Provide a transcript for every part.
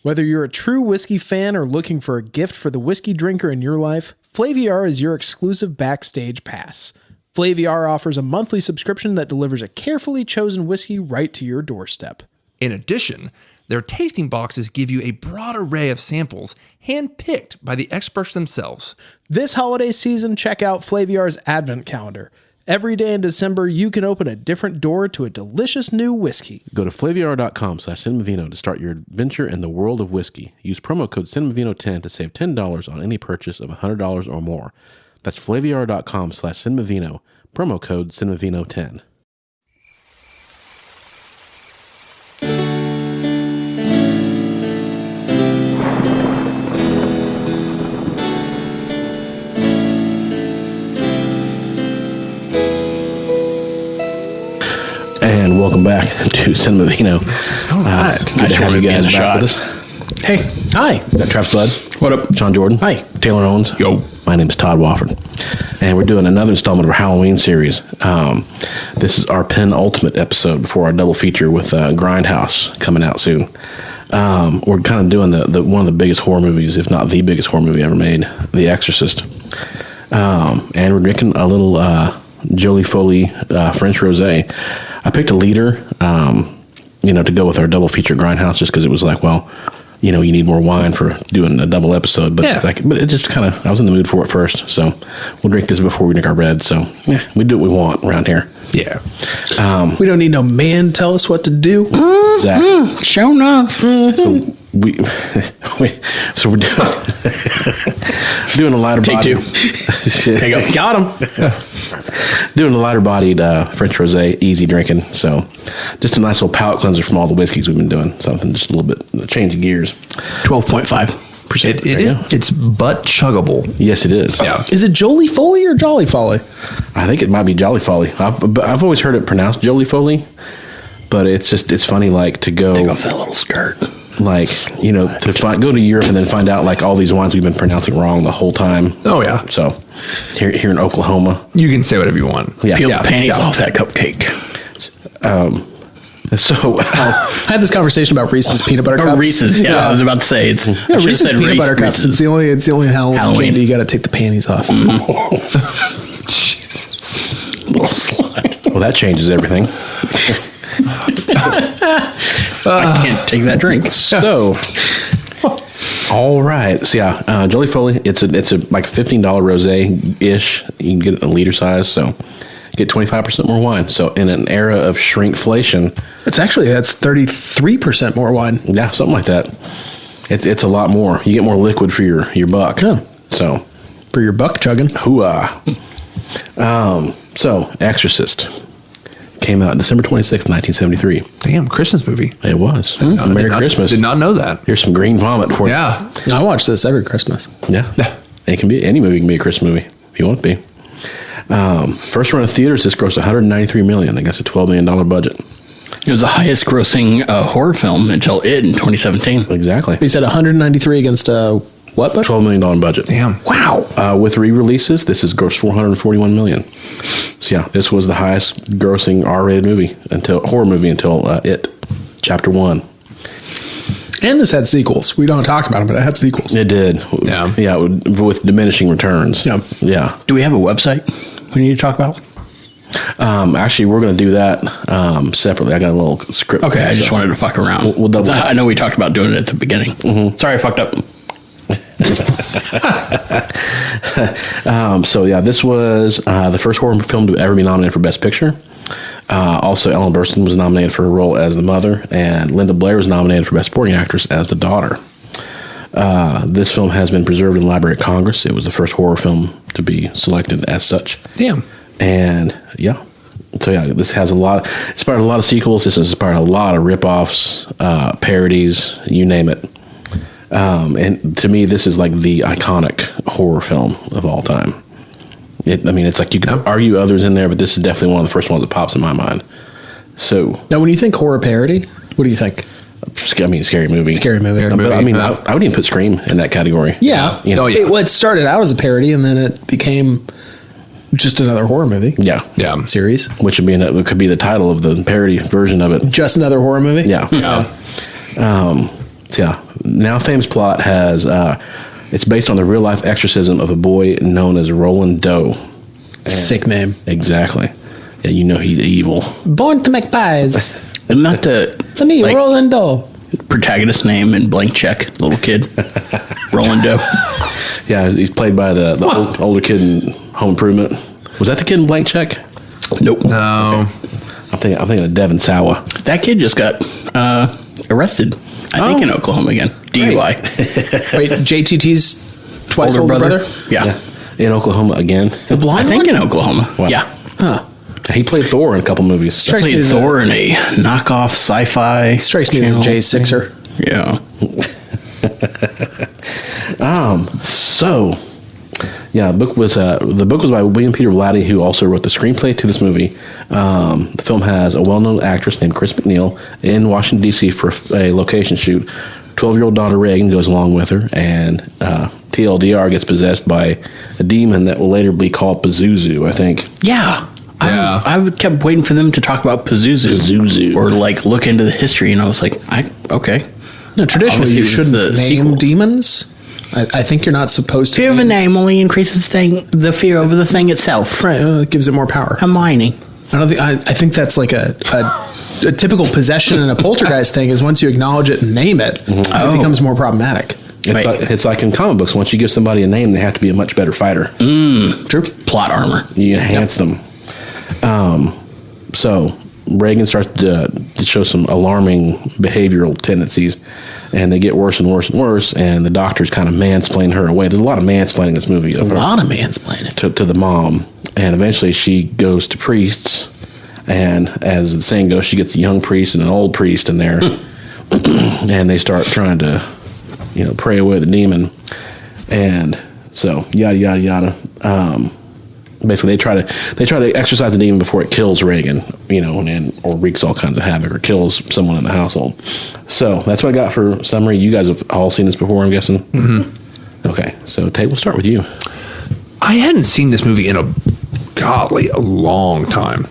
Whether you're a true whiskey fan or looking for a gift for the whiskey drinker in your life, Flaviar is your exclusive backstage pass. Flaviar offers a monthly subscription that delivers a carefully chosen whiskey right to your doorstep. In addition, their tasting boxes give you a broad array of samples hand-picked by the experts themselves. This holiday season, check out Flaviar's Advent Calendar. Every day in December, you can open a different door to a delicious new whiskey. Go to flaviar.com/cinemavino to start your adventure in the world of whiskey. Use promo code cinemavino10 to save $10 on any purchase of $100 or more. That's flaviar.com/cinemavino, promo code cinemavino10. And welcome back to Cinema Vino. I Good to have you guys back with us. Hey, hi. Got Travis Blood. What up? Sean Jordan. Hi. Taylor Owens. Yo. My name is Todd Wofford. And we're doing another installment of our Halloween series. This is our penultimate episode before our double feature with Grindhouse coming out soon. We're kind of doing the one of the biggest horror movies, if not the biggest horror movie ever made, The Exorcist. And we're drinking a little Jolie Foley French Rosé. I picked a liter, to go with our double feature Grindhouse, just because it was like, well, you need more wine for doing a double episode. But but it just kind of, I was in the mood for it first, so we'll drink this before we drink our red. So yeah, we do what we want around here. Yeah. We don't need no man to tell us what to do. Exactly. Show enough. So we're doing a lighter Take body. two. There you go. Got him. Doing a lighter bodied French Rosé, easy drinking. So just a nice little palate cleanser from all the whiskeys we've been doing. Something just a little bit, a change of gears. 12.5%. It is. It's butt chuggable. Yes, it is. Yeah. Is it Jolie Foley or Jolly Foley? I think it might be Jolly Foley. I've always heard it pronounced Jolie Foley, but it's funny, like, to go Take off that little skirt. like, go to Europe and then find out like all these wines we've been pronouncing wrong the whole time. Oh, yeah. So here in Oklahoma, You can say whatever you want. yeah. Peel the panties off that cupcake. So I had this conversation about Reese's peanut butter cups. Or Reese's. Yeah, I was about to say it's. Yeah, Reese's peanut butter cups. It's the only Halloween candy you got to take the panties off. Jesus. Little slut. well, that changes everything. I can't take that drink. So, all right. So yeah, Jolie Foley. It's a like $15 rosé ish. You can get it in a liter size. So you get 25% more wine. So in an era of shrinkflation, That's 33% more wine. yeah, something like that. It's a lot more. You get more liquid for your buck. Yeah. So For your buck chugging. hooah. So Exorcist came out December 26th, 1973. Damn, Christmas movie. It was. I Merry did Christmas. Did not know that. Here's some green vomit for you. Yeah. I watch this every Christmas. Yeah. It can be, any movie can be a Christmas movie if you want it to be. First run of theaters, this grossed $193 million. I guess a $12 million budget. It was the highest grossing horror film until it in 2017. Exactly. He said 193 against what budget? $12 million budget. Damn. Wow. With re-releases, this has grossed $441 million. So yeah, this was the highest grossing R-rated horror movie until It, Chapter 1. And this had sequels. We don't talk about them, but it had sequels. It did. Yeah. Yeah, with diminishing returns. Yeah. Yeah. Do we have a website we need to talk about? Actually, we're going to do that separately. I got a little script. Okay, I just wanted to fuck around. We'll double- I know we talked about doing it at the beginning. Mm-hmm. Sorry, I fucked up. So yeah, this was the first horror film to ever be nominated for Best Picture. Also, Ellen Burstyn was nominated for her role as the mother, and Linda Blair was nominated for Best Supporting Actress as the daughter. This film has been preserved in the Library of Congress. It was the first horror film to be selected as such. Damn. And yeah, so yeah, this has inspired a lot of sequels. This has inspired a lot of ripoffs, parodies, you name it. And to me, this is like the iconic horror film of all time. It's like you can argue others in there, but this is definitely one of the first ones that pops in my mind. So Now, when you think horror parody, what do you think? scary movie. Scary movie. But I mean, I would even put Scream in that category. Yeah. Oh, yeah. It started out as a parody, and then it became just another horror movie. Yeah. Yeah. Series. Which would be it could be the title of the parody version of it. Just another horror movie? Yeah. Yeah. So yeah, now famous plot has it's based on the real life exorcism of a boy known as Roland Doe. Sick name. Exactly. Yeah, you know he's evil. Born to make pies. Not the It's me, like, Roland Doe. protagonist name in Blank Check, little kid, Roland Doe. Yeah, he's played by the older kid in Home Improvement. Was that the kid in Blank Check? Nope. No. I'm thinking of Devin Sawa. That kid just got arrested. I think in Oklahoma again. DUI. Wait, JTT's twice older brother? Yeah. In Oklahoma again. The blonde I think one? in Oklahoma. Wow. Yeah. Huh. He played Thor in a couple movies. Strikes me Played as Thor in a knockoff sci-fi. Strikes me as a channel. Jay Sixer. Yeah. So, yeah, the book was by William Peter Blatty, who also wrote the screenplay to this movie. The film has a well-known actress named Chris McNeil in Washington D.C. for a location shoot. 12-year-old daughter Reagan goes along with her, and TLDR gets possessed by a demon that will later be called Pazuzu, I think. Yeah. Yeah. I kept waiting for them to talk about Pazuzu. Or like look into the history, and I was like, okay. No, traditionally, Obviously, you it was shouldn't the name sequel. demons. I think you're not supposed to. Fear of a name only increases the fear over the thing itself. Right, it gives it more power. Hermione. I think that's like a typical possession and a poltergeist thing is once you acknowledge it and name it, it becomes more problematic. It's like in comic books. Once you give somebody a name, they have to be a much better fighter. True. Plot armor. You enhance them. So Reagan starts to show some alarming behavioral tendencies, and they get worse and worse and worse, and the doctors kind of mansplain her away. There's a lot of mansplaining in this movie. A lot of mansplaining. To the mom, and eventually she goes to priests, and as the saying goes, she gets a young priest and an old priest in there, and they start trying to, pray away the demon, and so yada yada yada. Basically, they try to exorcise the demon before it kills Reagan, or wreaks all kinds of havoc or kills someone in the household. So that's what I got for summary. You guys have all seen this before, I'm guessing. Mm-hmm. Okay, so Tate, we'll start with you. I hadn't seen this movie in a long time,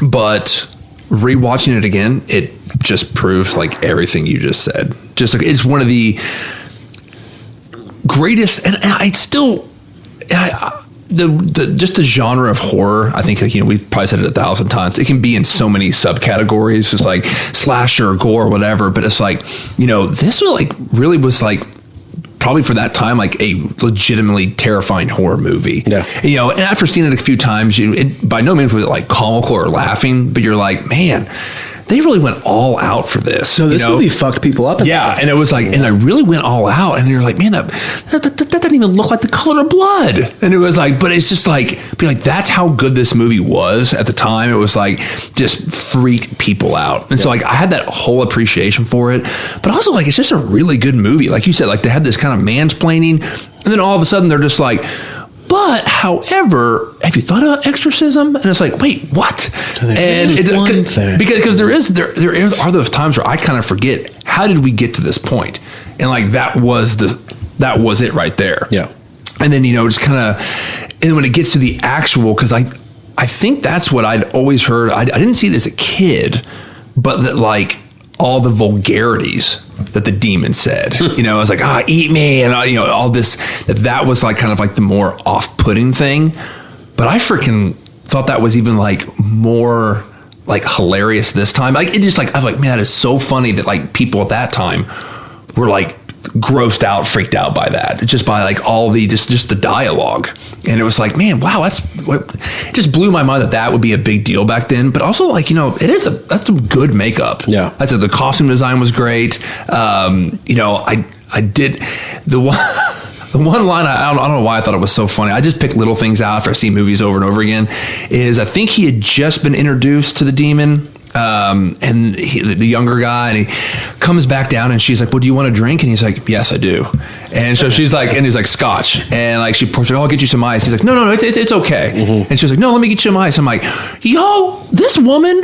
but rewatching it again, it just proves like everything you just said. Just like it's one of the greatest, and just the genre of horror, I think we've probably said it 1,000 times. It can be in so many subcategories, just like slasher, gore, whatever. But it's like, this was probably for that time, like a legitimately terrifying horror movie. Yeah. And after seeing it a few times, by no means was it like comical or laughing, but you're like, man, they really went all out for this. So this movie fucked people up. Yeah, and it was like, and I really went all out, and you're like, man, that doesn't even look like the color of blood. And it was like, but it's just like, that's how good this movie was at the time. It was like, just freaked people out. And so like, I had that whole appreciation for it, but also like, it's just a really good movie. Like you said, like they had this kind of mansplaining, and then all of a sudden they're just like, but, however, have you thought about exorcism? And it's like, wait, what? And because there are those times where I kind of forget, how did we get to this point? And like that was it right there. Yeah. And then just kind of, and when it gets to the actual, because I think that's what I'd always heard. I didn't see it as a kid, but that like all the vulgarities that the demon said, I was like, eat me. And all this, that was like kind of like the more off-putting thing. But I freaking thought that was even like more like hilarious this time. Like it just like, I was like, man, that is so funny that like people at that time were like grossed out, freaked out by that, just by like all the, just the dialogue. And it was like, man, wow, it just blew my mind that would be a big deal back then. But also like, that's some good makeup. Yeah. I said the costume design was great. I did the one line, I don't know why I thought it was so funny. I just picked little things out after I see movies over and over again, is I think he had just been introduced to the demon. And the younger guy, and he comes back down, and she's like, well, do you want a drink? And he's like, yes, I do. And so she's like, and he's like, scotch. And like, she pours, I'll get you some ice. He's like, no, it's okay. Mm-hmm. And she's like, no, let me get you some ice. I'm like, yo, this woman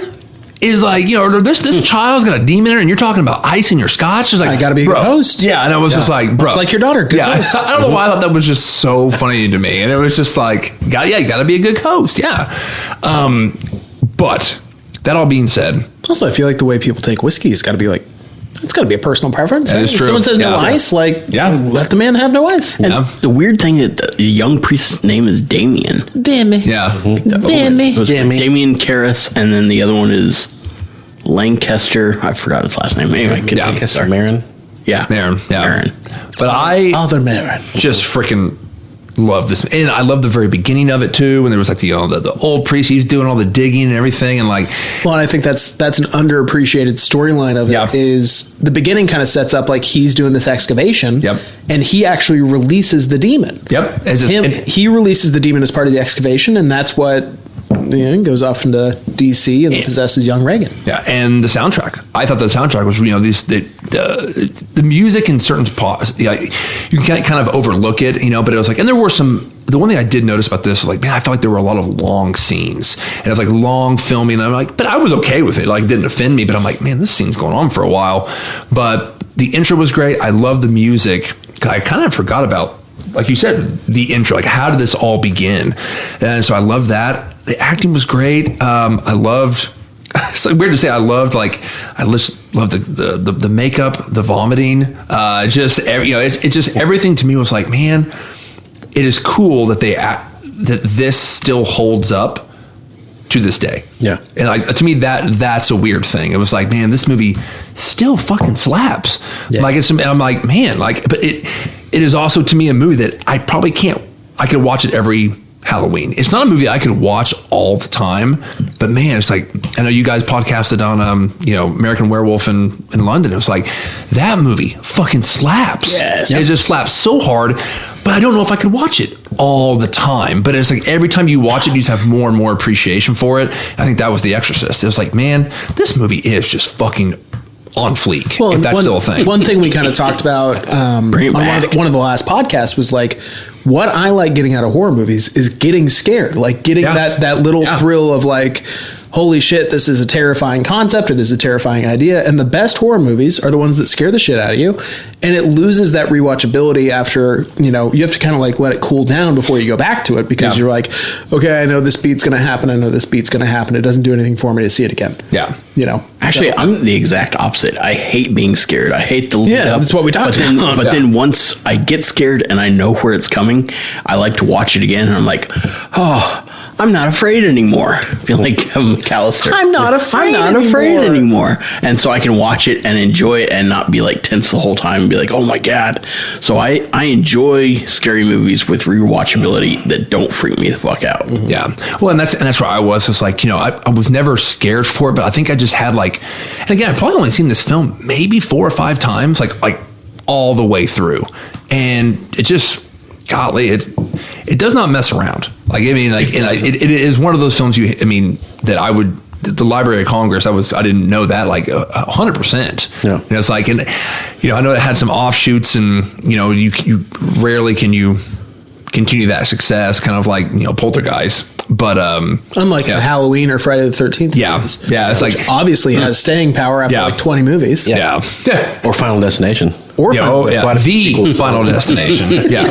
is like, this child's got a demon in her, and you're talking about ice in your scotch. She's like, I gotta be a good host. Yeah. And I was just like, bro. Much like your daughter. Good host. I don't know why I thought that was just so funny to me. And it was just like, you gotta be a good host. Yeah. But that all being said, Also, I feel like the way people take whiskey has got to be like It's got to be a personal preference. That is true. Someone says no Yeah. ice, like, Yeah. let the man have no ice. And the weird thing that the young priest's name is Damien. Damn it. Yeah. Damn it. It was Damien Karras, and then the other one is Lancaster. I forgot his last name. Anyway, Yeah. Lancaster Marin. Yeah, Marin. Yeah. Marin. But I Other man. just freaking love this, and I love the very beginning of it too. When there was like the old priest, he's doing all the digging and everything, and like, Well, and I think that's an underappreciated storyline of it. Yeah. Is the beginning kind of sets up like he's doing this excavation. Yep. And he actually releases the demon. yep, it's just, He releases the demon as part of the excavation, and that's what goes off into DC and possesses young Reagan. yeah, and the soundtrack. I thought the soundtrack was, the music in certain spots, you can kind of overlook it, but it was like, and there were some. The one thing I did notice about this was like, man, I felt like there were a lot of long scenes, and it was like long filming. And I'm like, but I was okay with it. Like, it didn't offend me. But I'm like, man, this scene's going on for a while. But the intro was great. I love the music. I kind of forgot about, like you said, the intro. Like, how did this all begin? And so I love that. The acting was great. I loved. It's like weird to say. I loved the makeup, the vomiting. It's just everything to me was like, man, it is cool that that this still holds up to this day. Yeah. And to me, that's a weird thing. It was like, man, this movie still fucking slaps. Yeah. Like, and I'm like, man, but it is also to me a movie that I probably can't. I could watch it every Halloween. It's not a movie I could watch all the time, but man, it's like, I know you guys podcasted on American Werewolf in London. It was like, that movie fucking slaps. Yes. It just slaps so hard, but I don't know if I could watch it all the time. But it's like every time you watch it, you just have more and more appreciation for it. I think that was The Exorcist. It was like, man, this movie is just fucking on fleek. Well, if that's still a thing. One thing we kind of talked about Bring it on back. one of the last podcasts was like, what I like getting out of horror movies is getting scared, like getting Yeah. that little thrill of like, holy shit, this is a terrifying concept or this is a terrifying idea. And the best horror movies are the ones that scare the shit out of you. And it loses that rewatchability after, you have to kind of like let it cool down before you go back to it, because you're like, okay, I know this beat's going to happen. I know this beat's going to happen. It doesn't do anything for me to see it again. Yeah. Actually, I'm the exact opposite. I hate being scared. I hate the lead Yeah, up. that's what we talked about. But then once I get scared and I know where it's coming, I like to watch it again, and I'm like, oh, I'm not afraid anymore. I feel like I'm McAllister. I'm not afraid I'm not afraid anymore. anymore. And so I can watch it and enjoy it and not be like tense the whole time and be like, oh my God. So I enjoy scary movies with rewatchability that don't freak me the fuck out. Mm-hmm. Yeah. Well, and that's where I was. It's like, I was never scared for it, but I think I just had like, and again, I've probably only seen this film maybe 4 or 5 times, like all the way through. And it just, golly, it does not mess around. Like, I mean, like, it is one of those films that I would, the Library of Congress, I didn't know that, like 100%. Yeah. It's like, and I know it had some offshoots, and you rarely can you continue that success, kind of like Poltergeist. But Unlike the Halloween or Friday the 13th Yeah. movies, Yeah, it's which like- obviously has staying power after Yeah. like 20 movies. yeah. Or Final Destination. Or Yeah, Final the Final Destination. Yeah.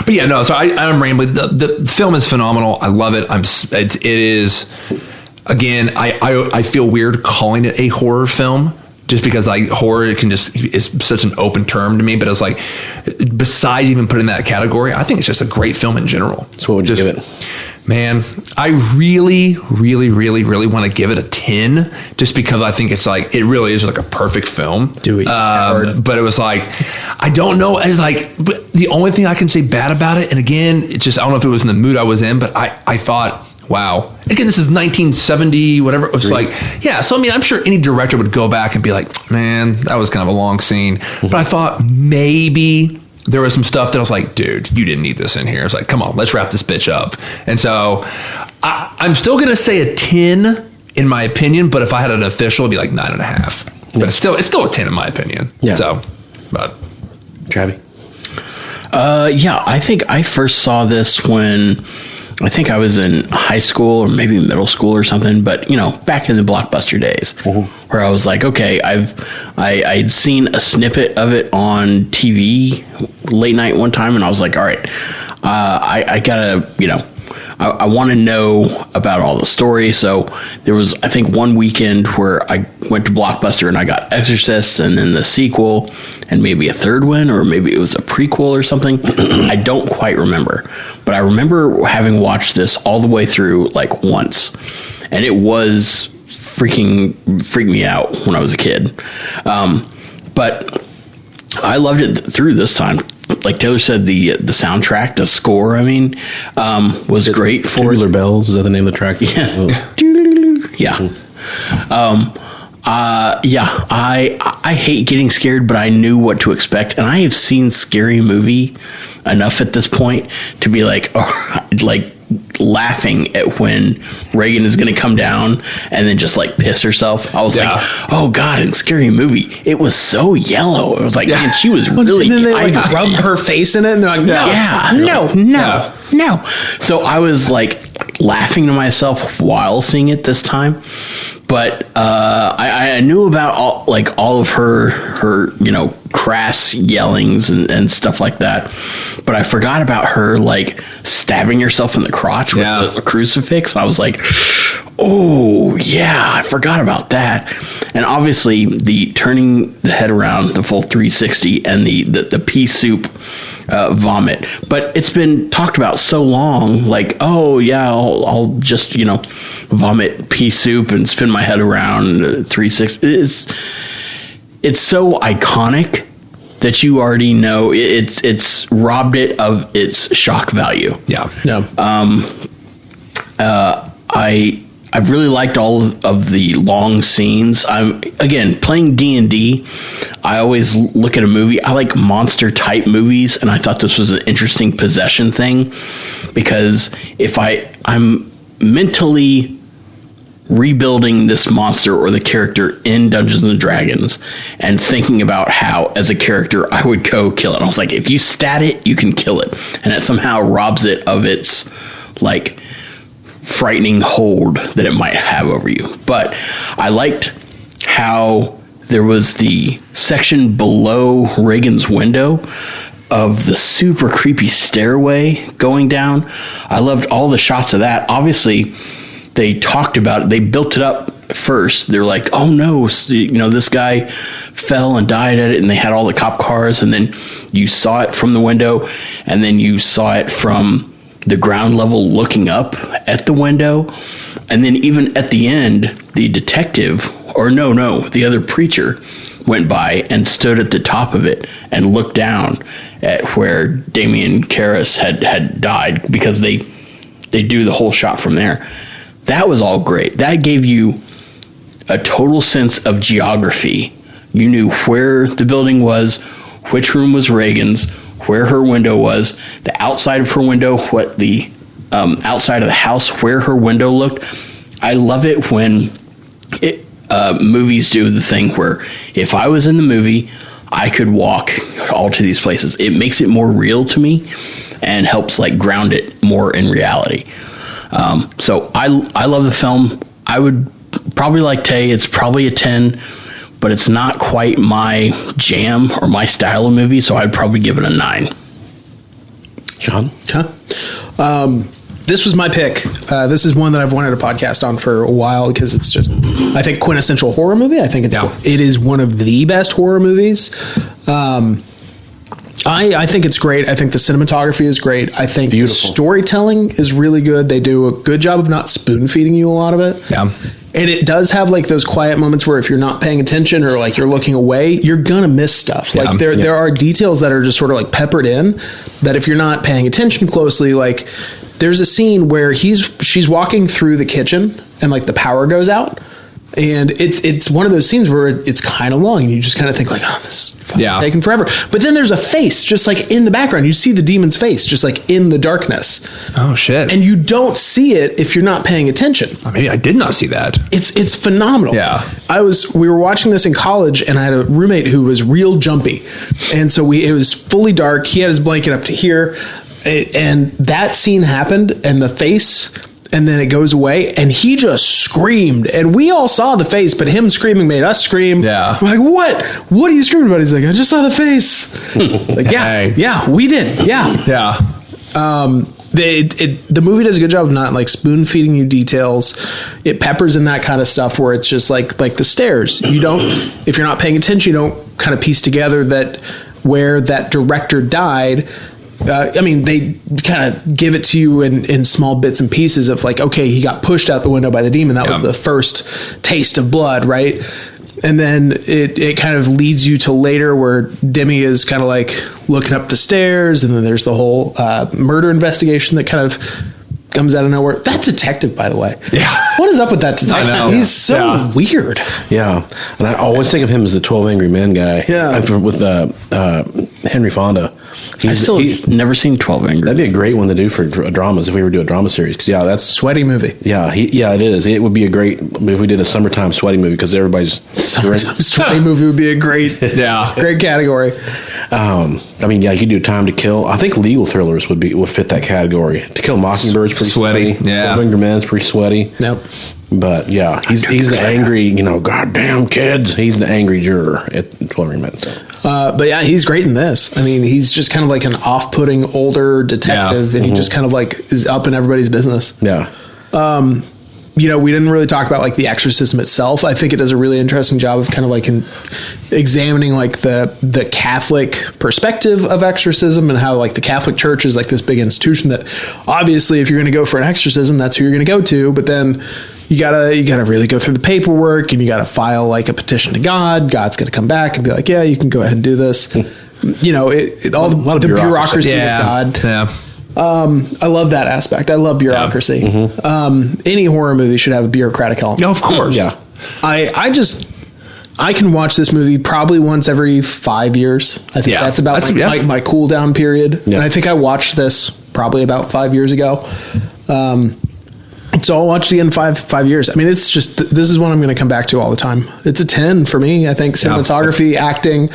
But yeah, no, so I'm rambling. The film is phenomenal. I love it. It is, again, I feel weird calling it a horror film, just because like horror is such an open term to me. But it's like, besides even putting that category, I think it's just a great film in general. So what would you give it? Man, I really, really, really, really want to give it a 10, just because I think it's like, it really is like a perfect film. But it was like, I don't know, but the only thing I can say bad about it, and again, it's just, I don't know if it was in the mood I was in, but I thought, wow. Again, this is 1970, whatever. It was like, yeah. So, I mean, I'm sure any director would go back and be like, man, that was kind of a long scene. But I thought maybe there was some stuff that I was like, dude, you didn't need this in here. It's like, come on, let's wrap this bitch up. And so I'm still going to say a 10 in my opinion, but if I had an official, it'd be like 9.5. But it's still a 10 in my opinion. Yeah. So, but Travi? Yeah, I think I first saw this when I think I was in high school or maybe middle school or something, but back in the Blockbuster days, where I was like, okay, I'd seen a snippet of it on TV late night one time, and I was like, all right, I gotta, I want to know about all the story. So there was, I think, one weekend where I went to Blockbuster and I got Exorcist and then the sequel and maybe a third one, or maybe it was a prequel or something. I don't quite remember, but I remember having watched this all the way through like once, and it was freaked me out when I was a kid. But I loved it through this time. Like Taylor said, the soundtrack, the score, I mean, was great for Tubular Bells, is that the name of the track? Yeah. Yeah. I hate getting scared, but I knew what to expect, and I have seen Scary Movie enough at this point to be like laughing at when Reagan is going to come down and then just like piss herself. I was like, oh God, in Scary Movie, it was so yellow. It was like, man, she was really. And then they like rub her face in it, and they're like, no. So I was like laughing to myself while seeing it this time. But I knew about all of her crass yellings and stuff like that. But I forgot about her like stabbing herself in the crotch with a crucifix. And I was like, oh yeah, I forgot about that. And obviously the turning the head around, the full 360, and the pea soup vomit. But it's been talked about so long, like, oh yeah, I'll just vomit pea soup and spin my head around 360. It's so iconic that you already know it's robbed it of its shock value. I've really liked all of the long scenes. Again, playing D&D, I always look at a movie. I like monster type movies, and I thought this was an interesting possession thing, because if I'm mentally rebuilding this monster or the character in Dungeons and Dragons and thinking about how, as a character, I would go kill it. I was like, if you stat it, you can kill it. And it somehow robs it of its, like, frightening hold that it might have over you. But I liked how there was the section below Reagan's window of the super creepy stairway going down. I loved all the shots of that. Obviously, they talked about it. They built it up first. They're like, oh no, this guy fell and died at it, and they had all the cop cars, and then you saw it from the window, and then you saw it from the ground level looking up at the window. And then even at the end, the detective, the other preacher went by and stood at the top of it and looked down at where Damien Karras had died, because they do the whole shot from there. That was all great. That gave you a total sense of geography. You knew where the building was, which room was Reagan's, where her window was, the outside of her window, what the outside of the house, where her window looked. I love it when movies do the thing where if I was in the movie, I could walk all to these places. It makes it more real to me and helps like ground it more in reality. So I love the film. I would probably like Tay. It's probably a 10, but it's not quite my jam or my style of movie, so I'd probably give it a 9. Sean? This was my pick. This is one that I've wanted to podcast on for a while, because it's just, I think, quintessential horror movie. I think it is one of the best horror movies. I think it's great. I think the cinematography is great. I think the storytelling is really good. They do a good job of not spoon feeding you a lot of it. Yeah. And it does have like those quiet moments where if you're not paying attention or like you're looking away, you're gonna miss stuff. Like there are details that are just sort of like peppered in that if you're not paying attention closely, like there's a scene where she's walking through the kitchen and like the power goes out. And it's one of those scenes where it's kind of long, and you just kind of think like, oh, this is taking forever. But then there's a face just like in the background. You see the demon's face just like in the darkness. Oh shit! And you don't see it if you're not paying attention. Maybe I did not see that. It's phenomenal. Yeah. We were watching this in college, and I had a roommate who was real jumpy, and so it was fully dark. He had his blanket up to here, and that scene happened, and the face. And then it goes away, and he just screamed. And we all saw the face, but him screaming made us scream. Yeah. I'm like, what? What are you screaming about? He's like, I just saw the face. It's like, yeah, we did. Yeah. Yeah. The movie does a good job of not like spoon feeding you details. It peppers in that kind of stuff where it's just like the stairs. You don't, if you're not paying attention, you don't kind of piece together that where that director died. I mean, they kind of give it to you in small bits and pieces of like, okay, he got pushed out the window by the demon. That was the first taste of blood, right? And then it kind of leads you to later where Demi is kind of like looking up the stairs, and then there's the whole murder investigation that kind of comes out of nowhere. That detective, by the way. Yeah. What is up with that detective? I know. He's so weird. Yeah, and I always think of him as the 12 Angry Men guy. Yeah. With Henry Fonda. I still have never seen 12 Angry. That'd be a great one to do for dramas if we ever do a drama series. Because that's Sweaty movie. Yeah, it is. It would be a great if we did a summertime sweaty movie because everybody's Summertime Sweaty movie would be a great category. I mean, yeah, you could do Time to Kill. I think legal thrillers would fit that category. To Kill a Mockingbird's pretty Sweaty, sweaty. yeah. 12 Angry Men's pretty sweaty. Nope. But yeah, he's the angry, goddamn kids. He's the angry juror at 12 Angry Men. So. But yeah, he's great in this. I mean, he's just kind of like an off-putting older detective, and he just kind of like is up in everybody's business. Yeah. We didn't really talk about like the exorcism itself. I think it does a really interesting job of kind of like examining like the Catholic perspective of exorcism and how like the Catholic Church is like this big institution that obviously if you're going to go for an exorcism, that's who you're going to go to. But then you gotta really go through the paperwork, and you gotta file like a petition to God. God's gonna come back and be like, yeah, you can go ahead and do this. All the bureaucracy of God. Yeah. I love that aspect. I love bureaucracy. Mm-hmm. Any horror movie should have a bureaucratic element. No, of course. Yeah. I can watch this movie probably once every 5 years. I think that's about my cool down period. Yeah. And I think I watched this probably about 5 years ago. So I'll watch it again in five years. I mean, it's just, this is one I'm going to come back to all the time. It's a 10 for me. I think cinematography, acting,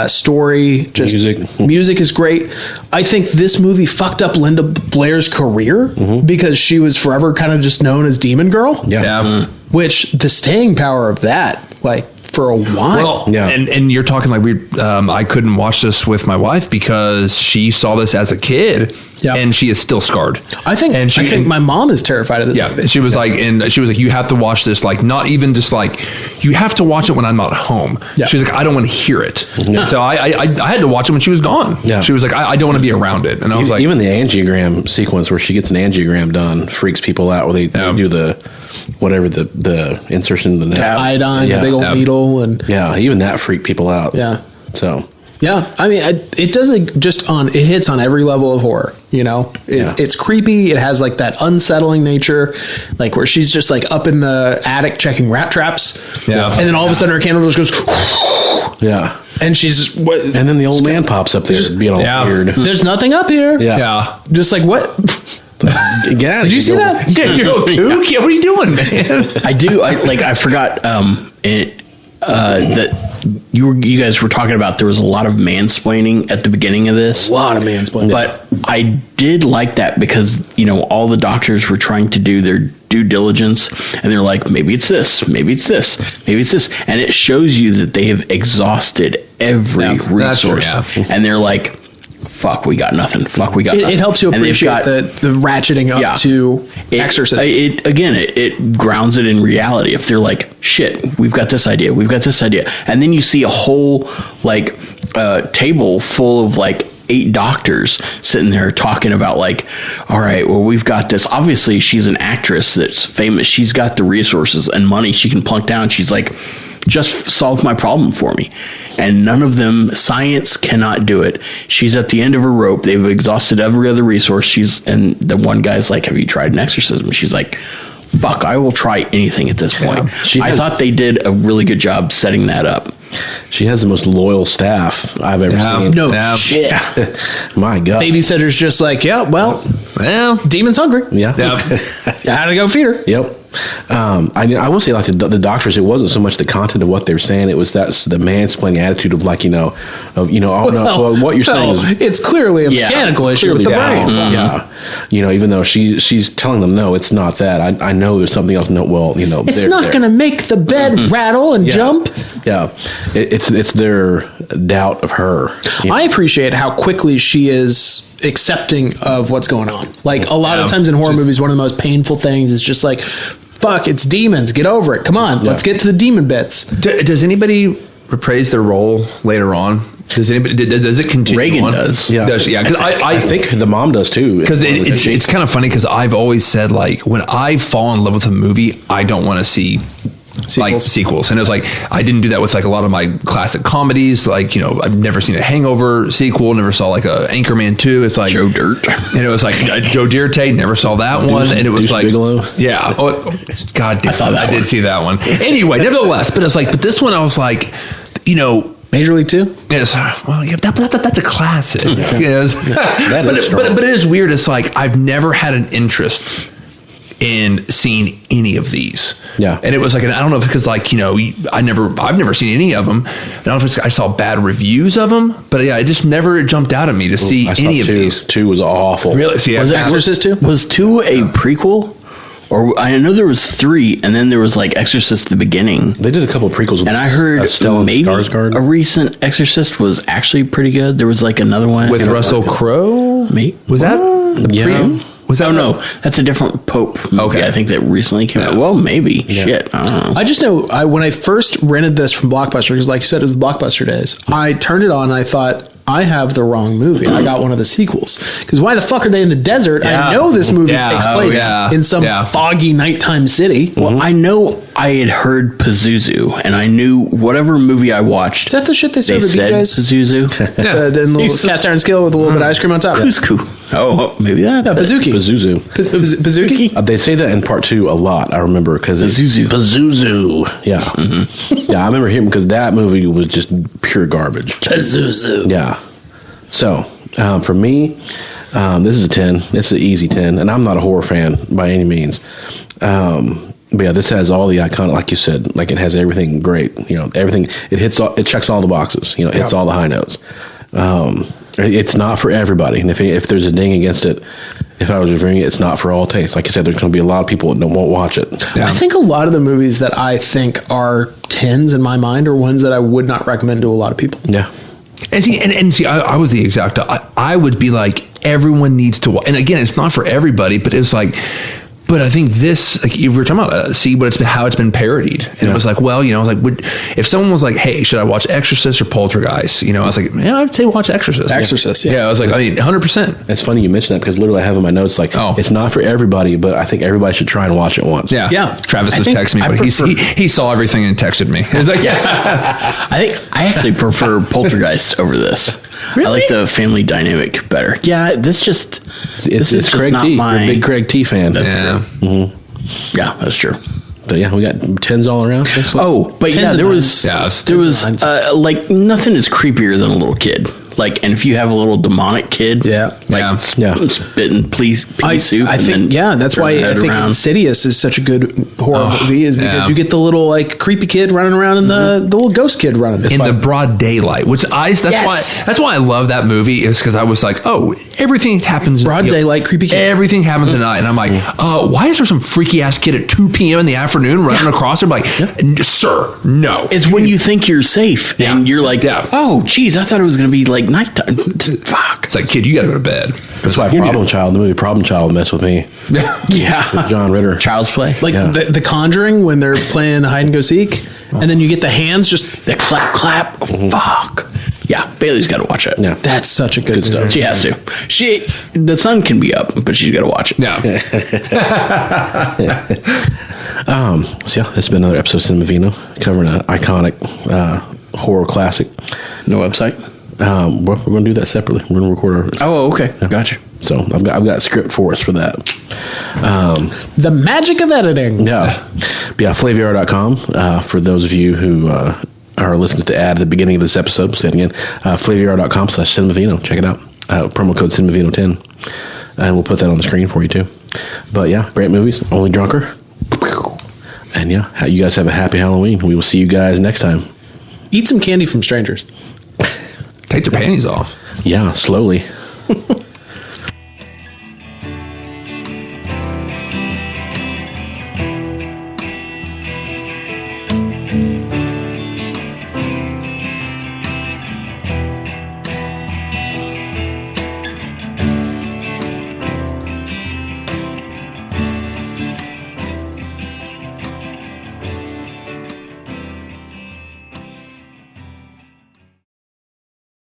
story, just music is great. I think this movie fucked up Linda Blair's career because she was forever kind of just known as Demon Girl. Yeah. Which the staying power of that, like, for a while. Well, and you're talking like I couldn't watch this with my wife because she saw this as a kid, and she is still scarred. I think my mom is terrified of this movie. And she was like, you have to watch this, like, not even just like, you have to watch it when I'm not home. Yeah. She was like, I don't want to hear it. Yeah. So I had to watch it when she was gone. Yeah. She was like, I don't want to be around it. And I was like, even the angiogram sequence where she gets an angiogram done freaks people out. Where they do the insertion in the neck, iodine, the big old needle, and even that freaked people out. Yeah. So. Yeah, I mean, it doesn't it hits on every level of horror. It's creepy. It has like that unsettling nature, like where she's just like up in the attic checking rat traps. Yeah, and then all of a sudden her candle just goes. Yeah. And she's and then the old man pops up there, being all weird. There's nothing up here. Yeah. Just like what? Did you see that? Yeah, you're kook. Yeah, what are you doing, man? I do. I forgot that you guys were talking about there was a lot of mansplaining at the beginning of this. A lot of mansplaining. But I did like that because, all the doctors were trying to do their due diligence, and they're like, maybe it's this, maybe it's this, maybe it's this. And it shows you that they have exhausted every resource. And they're like, fuck, we got nothing. Fuck, we got nothing. It helps you appreciate the ratcheting up to Exorcist. It grounds it in reality. If they're like, shit, we've got this idea, and then you see a whole table full of like 8 doctors sitting there talking about like, all right, well, we've got this. Obviously, she's an actress that's famous. She's got the resources and money she can plunk down. She's like, just solve my problem for me. And none of them, science cannot do it. She's at the end of her rope. They've exhausted every other resource. And the one guy's like, have you tried an exorcism? She's like, fuck, I will try anything at this point. I thought they did a really good job setting that up. She has the most loyal staff I've ever seen. No shit. My God. Babysitter's just like, well, demon's hungry. Yeah. Gotta go feed her. Yep. I will say, like the doctors, it wasn't so much the content of what they were saying; it was the mansplaining attitude of like, what you're saying is it's clearly a mechanical issue with the brain. Yeah, even though she's telling them, no, it's not that. I know there's something else. No, well, it's not going to make the bed rattle and jump. Yeah, it's their doubt of her. I appreciate how quickly she is accepting of what's going on. Like a lot of times in horror movies, one of the most painful things is just like, fuck, it's demons. Get over it. Come on, let's get to the demon bits. Does anybody reprise their role later on? Does anybody? Does it continue? Reagan on? does. Yeah, Because I think the mom does too. Because it's kind of funny because I've always said, like, when I fall in love with a movie, I don't want to see sequels. And it was like, I didn't do that with like a lot of my classic comedies. Like, you know, I've never seen a Hangover sequel, never saw like a Anchorman 2. It's like Joe Dirt. And it was like Joe Dirt, never saw that one. And it was Deuce like, Bigelow. yeah. Oh, God damn. I did one. see that one. Anyway, nevertheless, but it's like, but this one I was like, you know, Major League 2? yes, well, yeah, that's a classic. Yes. That is strong. but it is weird. It's like I've never had an interest in seeing any of these. Yeah. And it was like, I don't know if it's because, like, you know, I've never seen any of them. I don't know if it's, I saw bad reviews of them, but yeah, it just never jumped out at me to see any of these. 2 was awful. Really? See, Was it Exorcist 2? Was 2 a prequel? Or I know there was 3, and then there was like Exorcist the beginning. They did a couple of prequels. With And I heard Stellan maybe Skarsgård. a recent Exorcist was actually pretty good. There was like another one with Russell Crowe? Me? Was that? Yeah. Was that? Oh no, that's a different Pope movie. Okay. I think that recently came out. Well, maybe. Shit, I don't know. I just know when I first rented this from Blockbuster, because like you said, it was the Blockbuster days, I turned it on and I thought, I have the wrong movie. I got one of the sequels. Because why the fuck are they in the desert? Yeah. I know this movie Yeah. takes Oh, place yeah. in some Yeah. foggy nighttime city. Well, I know I had heard Pazuzu, and I knew whatever movie I watched. Is that the shit they they serve at said BJ's? Pazuzu. The little cast iron skillet with a little bit of ice cream on top. Cusco. Oh, maybe that. No, Pazuki. Pazuzu. Pazuki? They say that in part 2 a lot. I remember because Pazuzu. Pazuzu. Yeah, yeah. I remember hearing because that movie was just pure garbage. Pazuzu. Yeah. So for me, this is a 10. This is an easy 10, and I'm not a horror fan by any means. But yeah, this has all the iconic, like you said, like it has everything great. You know, everything it checks all the boxes. You know, hits all the high notes. It's not for everybody, and if there's a ding against it, if I was reviewing it, it's not for all tastes. Like I said, there's going to be a lot of people that won't watch it. Yeah. I think a lot of the movies that I think are 10s in my mind are ones that I would not recommend to a lot of people. Yeah. And see, I was the exact. I would be like, everyone needs to watch. And again, it's not for everybody, but it's like, but I think this, like, if we're talking about see what how it's been parodied, and it was like, well, you know, like, if someone was like, hey, should I watch Exorcist or Poltergeist? You know, I was like, yeah, I'd say watch Exorcist. Exorcist, yeah. Yeah, I was like, I mean, 100%. It's funny you mentioned that because literally I have in my notes like, it's not for everybody, but I think everybody should try and watch it once. Yeah, Yeah. Travis I just think texted me, I but prefer- he saw everything and texted me. He was like, yeah. I think I actually prefer Poltergeist over this. Really? I like the family dynamic better. Yeah, this just It's just Craig not T. my. You're a big Craig T fan. Yeah. Yeah, that's true. But yeah, we got 10s all around. Oh, but Tens yeah, of there nines. was Yeah, there was tens like nothing is creepier than a little kid. Like, and if you have a little demonic kid, Yeah. like Yeah. spitting pea soup. I and think, then that's turn why their I head think around. Insidious is such a good horror movie, is because yeah. you get the little like creepy kid running around and the little ghost kid running. In the broad daylight, which that's why I love that movie, is because I was like, oh, everything happens Broad daylight, creepy kid. Everything happens at night, and I'm like, why is there some freaky ass kid at 2 p.m. in the afternoon running across? I'm like, sir, no. It's when you think you're safe, Yeah. and you're like, Yeah. oh, geez, I thought it was going to be like nighttime. Fuck. It's like, kid, you got to go to bed. That's why the movie Problem Child messed with me. Yeah. John Ritter. Child's Play. Like Yeah. the Conjuring when they're playing hide and go seek, and then you get the hands just. The clap. Fuck. Yeah, Bailey's got to watch it. Yeah. That's such a good stuff. movie. She has to. The sun can be up, but she's got to watch it. Yeah. So yeah, this has been another episode of Cinema Vino covering an iconic horror classic. No website? We're going to do that separately. We're going to record our. Oh, okay. Gotcha. So I've got a script for us for that. The magic of editing. Yeah. But yeah, flaviar.com. For those of you who are listening to the ad at the beginning of this episode, we'll say it again. flaviar.com/cinemavino. Check it out. Promo code cinemavino10. And we'll put that on the screen for you too. But yeah, great movies. Only Drunker. And yeah, you guys have a happy Halloween. We will see you guys next time. Eat some candy from strangers. Take their panties off. Yeah, slowly.